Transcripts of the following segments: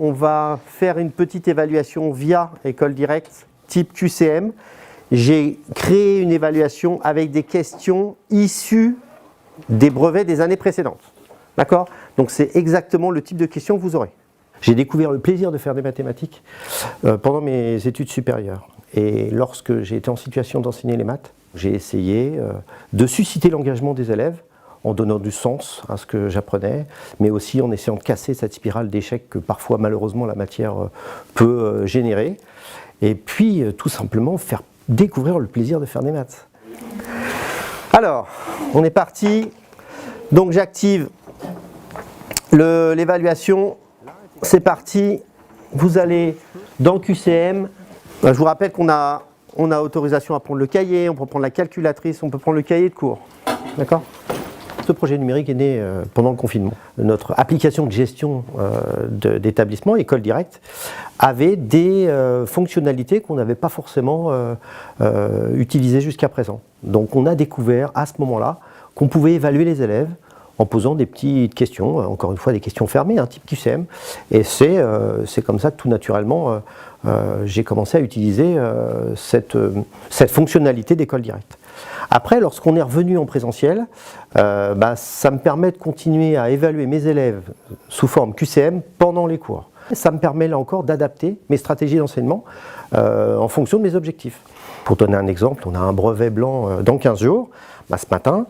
on va faire une petite évaluation via École Directe type QCM. J'ai créé une évaluation avec des questions issues des brevets des années précédentes. D'accord? Donc c'est exactement le type de questions que vous aurez. J'ai découvert le plaisir de faire des mathématiques pendant mes études supérieures. Et lorsque j'ai été en situation d'enseigner les maths, j'ai essayé de susciter l'engagement des élèves en donnant du sens à ce que j'apprenais, mais aussi en essayant de casser cette spirale d'échecs que parfois malheureusement la matière peut générer. Et puis tout simplement faire découvrir le plaisir de faire des maths. Alors, on est parti. Donc j'active l'évaluation. C'est parti. Vous allez dans QCM. Je vous rappelle qu'on a autorisation à prendre le cahier, on peut prendre la calculatrice, on peut prendre le cahier de cours. D'accord ? Ce projet numérique est né pendant le confinement. Notre application de gestion d'établissement, École Directe, avait des fonctionnalités qu'on n'avait pas forcément utilisées jusqu'à présent. Donc on a découvert à ce moment-là qu'on pouvait évaluer les élèves en posant des petites questions, encore une fois des questions fermées, un type QCM. Et c'est comme ça que tout naturellement, j'ai commencé à utiliser cette fonctionnalité d'École Directe. Après, lorsqu'on est revenu en présentiel, ça me permet de continuer à évaluer mes élèves sous forme QCM pendant les cours. Ça me permet là encore d'adapter mes stratégies d'enseignement en fonction de mes objectifs. Pour donner un exemple, on a un brevet blanc dans 15 jours. Ce matin,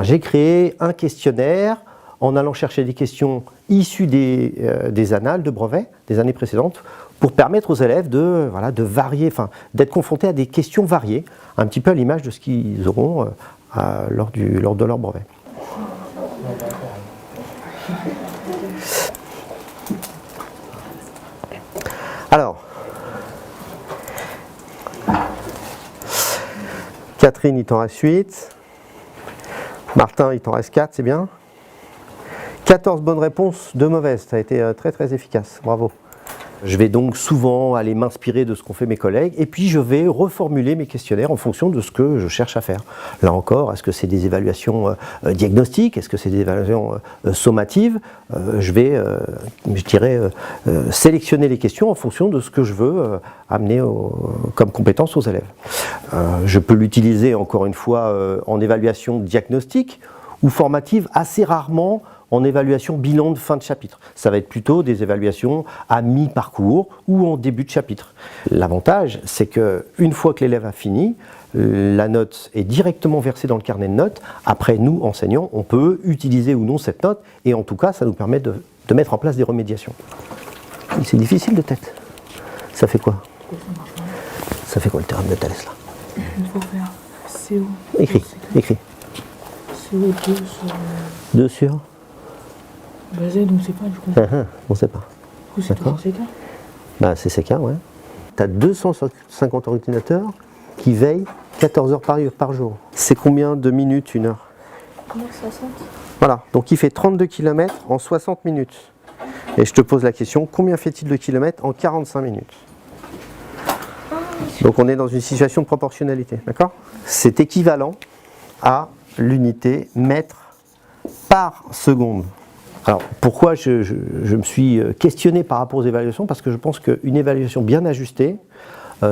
j'ai créé un questionnaire en allant chercher des questions issues des annales de brevets des années précédentes pour permettre aux élèves de varier, d'être confrontés à des questions variées, un petit peu à l'image de ce qu'ils auront lors de leur brevet. Alors, Catherine, il t'en reste 8. Martin, il t'en reste 4, c'est bien. 14 bonnes réponses, 2 mauvaises. Ça a été très très efficace. Bravo. Je vais donc souvent aller m'inspirer de ce qu'ont fait mes collègues et puis je vais reformuler mes questionnaires en fonction de ce que je cherche à faire. Là encore, est-ce que c'est des évaluations diagnostiques? Est-ce que c'est des évaluations sommatives? Je vais, sélectionner les questions en fonction de ce que je veux amener comme compétences aux élèves. Je peux l'utiliser encore une fois en évaluation diagnostique ou formative, assez rarement en évaluation bilan de fin de chapitre. Ça va être plutôt des évaluations à mi-parcours ou en début de chapitre. L'avantage, c'est qu'une fois que l'élève a fini, la note est directement versée dans le carnet de notes. Après, nous, enseignants, on peut utiliser ou non cette note et en tout cas, ça nous permet de mettre en place des remédiations. C'est difficile de tête. Ça fait quoi? Ça fait quoi le théorème de Thalès là? Il faut faire CO. Écris. CO2 sur... 2 sur Z, on ne sait pas, je crois. On ne sait pas. Ou c'est CK? C'est CK, ouais. Tu as 250 ordinateurs qui veillent 14 heures par jour. C'est combien de minutes, 1 heure? 1h60. Voilà, donc il fait 32 km en 60 minutes. Et je te pose la question, combien fait-il de kilomètres en 45 minutes? Donc on est dans une situation de proportionnalité, d'accord? C'est équivalent à l'unité mètre par seconde. Alors pourquoi je me suis questionné par rapport aux évaluations? Parce que je pense qu'une évaluation bien ajustée,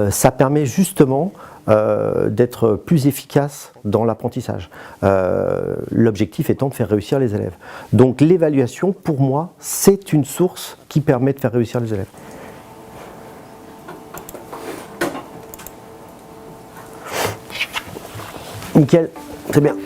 ça permet justement d'être plus efficace dans l'apprentissage. L'objectif étant de faire réussir les élèves. Donc l'évaluation, pour moi, c'est une source qui permet de faire réussir les élèves. Nickel, très bien.